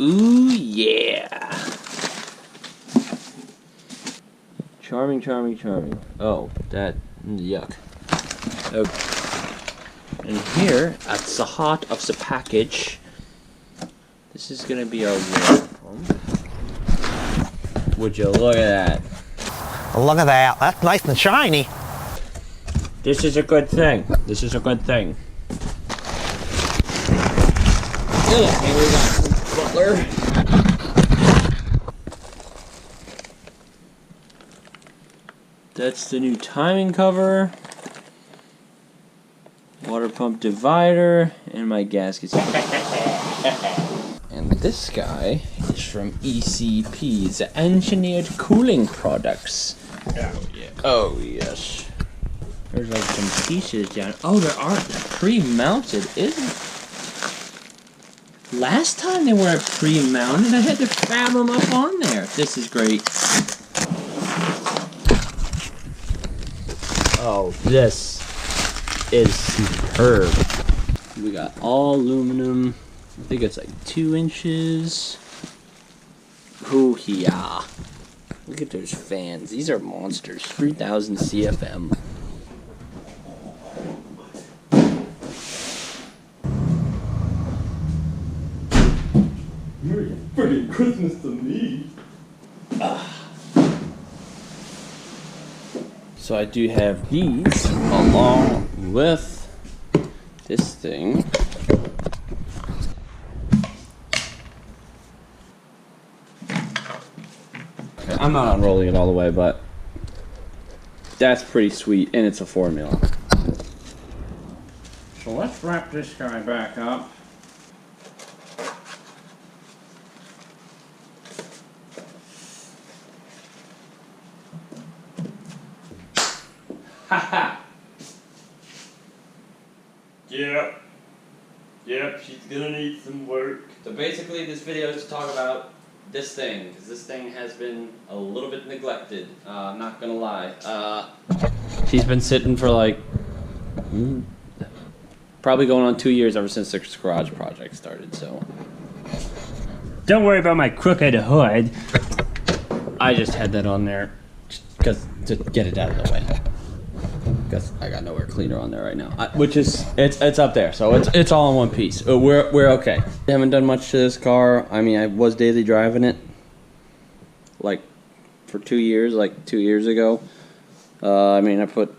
Ooh, yeah. Charming, charming, charming. Oh, that, yuck. Okay. And here, at the heart of the package, this is gonna be our water pump. Would you look at that? Look at that. That's nice and shiny. This is a good thing. This is a good thing. Yeah, here we got Butler. That's the new timing cover. Water pump divider, and my gaskets. And this guy is from ECP, the Engineered Cooling Products. Oh yeah. Oh yes. There's like some pieces down. Oh, there are pre-mounted, isn't? Last time they weren't pre-mounted. I had to fab them up on there. This is great. Oh, this is superb. We got all aluminum. I think it's like 2 inches. Ooh, yeah. Look at those fans. These are monsters. 3,000 CFM. Merry friggin' Christmas to me. So I do have these along with this thing. Okay, I'm not unrolling it all the way, but that's pretty sweet, and it's a formula. So let's wrap this guy back up. Haha. Yep, she's gonna need some work. So basically this video is to talk about this thing, because this thing has been a little bit neglected, I'm not gonna lie. She's been sitting for like, probably going on 2 years ever since this garage project started, so. Don't worry about my crooked hood. I just had that on there because to get it out of the way. Because I got nowhere cleaner on there right now, which is it's up there, so it's all in one piece. We're okay. I haven't done much to this car. I mean, I was daily driving it like for 2 years, like 2 years ago. I mean, I put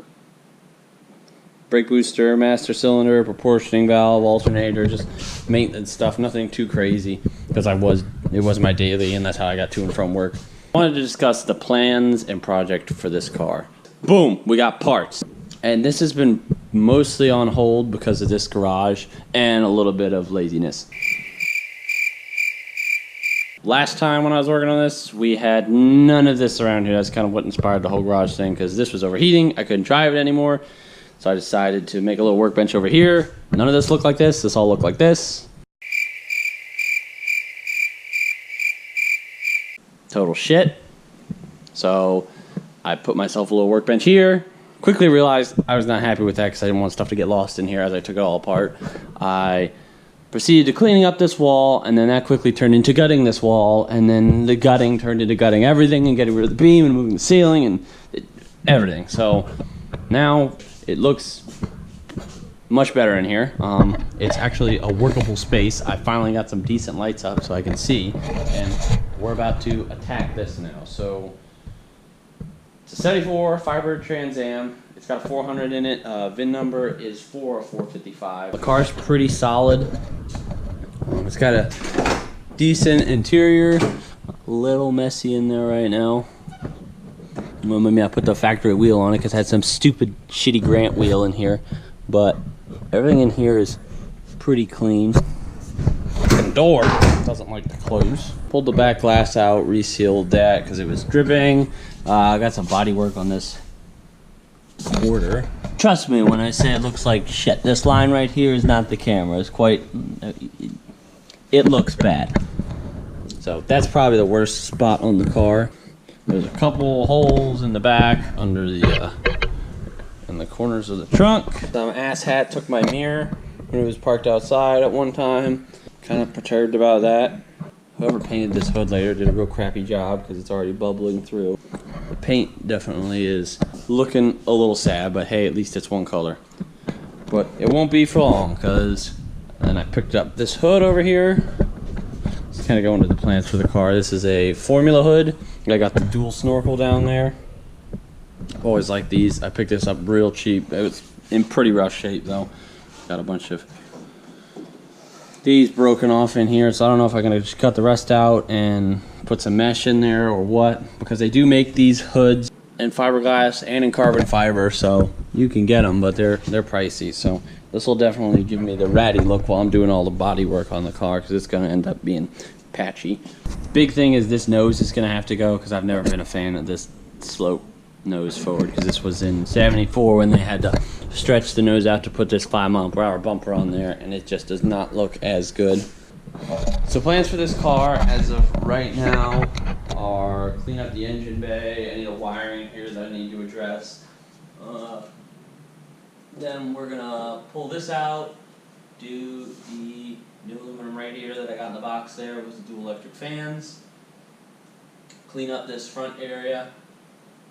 brake booster, master cylinder, proportioning valve, alternator, just maintenance stuff, nothing too crazy. Because it was my daily, and that's how I got to and from work. I wanted to discuss the plans and project for this car. Boom, we got parts. And this has been mostly on hold because of this garage and a little bit of laziness. Last time when I was working on this, we had none of this around here. That's kind of what inspired the whole garage thing, because this was overheating. I couldn't drive it anymore. So I decided to make a little workbench over here. None of this looked like this. This all looked like this. Total shit. So I put myself a little workbench here. Quickly realized I was not happy with that because I didn't want stuff to get lost in here as I took it all apart. I proceeded to cleaning up this wall, and then that quickly turned into gutting this wall, and then the gutting turned into gutting everything and getting rid of the beam and moving the ceiling and everything. So now it looks much better in here. It's actually a workable space. I finally got some decent lights up so I can see, and we're about to attack this now. So it's a 74 Firebird Trans Am. It's got a 400 in it. VIN number is 455. The car's pretty solid. It's got a decent interior. A little messy in there right now. Well, maybe I put the factory wheel on it because I had some stupid shitty Grant wheel in here. But everything in here is pretty clean. The door doesn't like to close. Pulled the back glass out, resealed that because it was dripping. I got some body work on this quarter. Trust me when I say it looks like shit. This line right here is not the camera. It's quite, it looks bad. So that's probably the worst spot on the car. There's a couple holes in the back under the, in the corners of the trunk. Some asshat took my mirror when it was parked outside at one time. Kind of perturbed about that. whoever painted this hood later did a real crappy job because it's already bubbling through. The paint definitely is looking a little sad, but hey, at least it's one color. But it won't be for long because then I picked up this hood over here. Let's kind of go into the plans for the car. This is a Formula hood. I got the dual snorkel down there. Always like these. I picked this up real cheap. It was in pretty rough shape though. Got a bunch of these broken off in here, so I don't know if I'm gonna just cut the rest out and put some mesh in there or what, because they do make these hoods in fiberglass and in carbon fiber, so you can get them, but they're pricey. So this will definitely give me the ratty look while I'm doing all the body work on the car, because it's gonna end up being patchy. Big thing is this nose is gonna have to go, because I've never been a fan of this slope nose forward, because this was in '74 when they had to stretch the nose out to put this 5-mile-per-hour bumper on there, and it just does not look as good. So plans for this car as of right now are clean up the engine bay, any of the wiring here that I need to address. Then we're gonna pull this out, do the new aluminum radiator that I got in the box there with the dual electric fans, clean up this front area.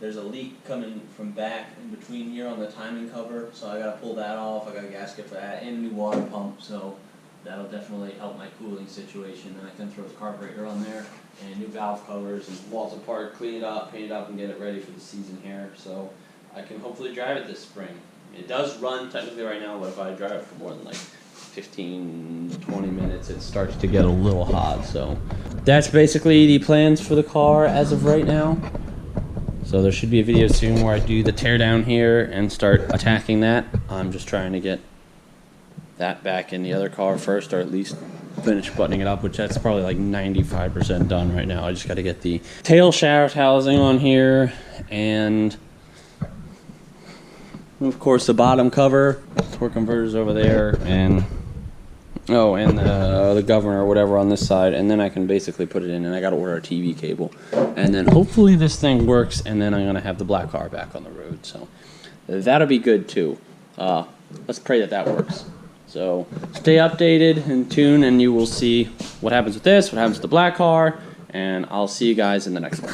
There's a leak coming from back in between here on the timing cover, so I gotta pull that off. I got a gasket for that and a new water pump, so that'll definitely help my cooling situation. Then I can throw the carburetor on there and new valve covers and walls apart, clean it up, paint it up, and get it ready for the season here. So I can hopefully drive it this spring. It does run technically right now, but if I drive it for more than like 15, 20 minutes, it starts to get a little hot. So that's basically the plans for the car as of right now. So there should be a video soon where I do the teardown here and start attacking that. I'm just trying to get that back in the other car first, or at least finish buttoning it up, which that's probably like 95% done right now. I just got to get the tail shaft housing on here, and of course the bottom cover, torque converters over there, and the governor or whatever on this side, and then I can basically put it in, and I got to order a TV cable, and then hopefully this thing works, and then I'm going to have the black car back on the road, so that'll be good too. Let's pray that that works. So stay updated and tuned, and you will see what happens with this, what happens with the black car, and I'll see you guys in the next one.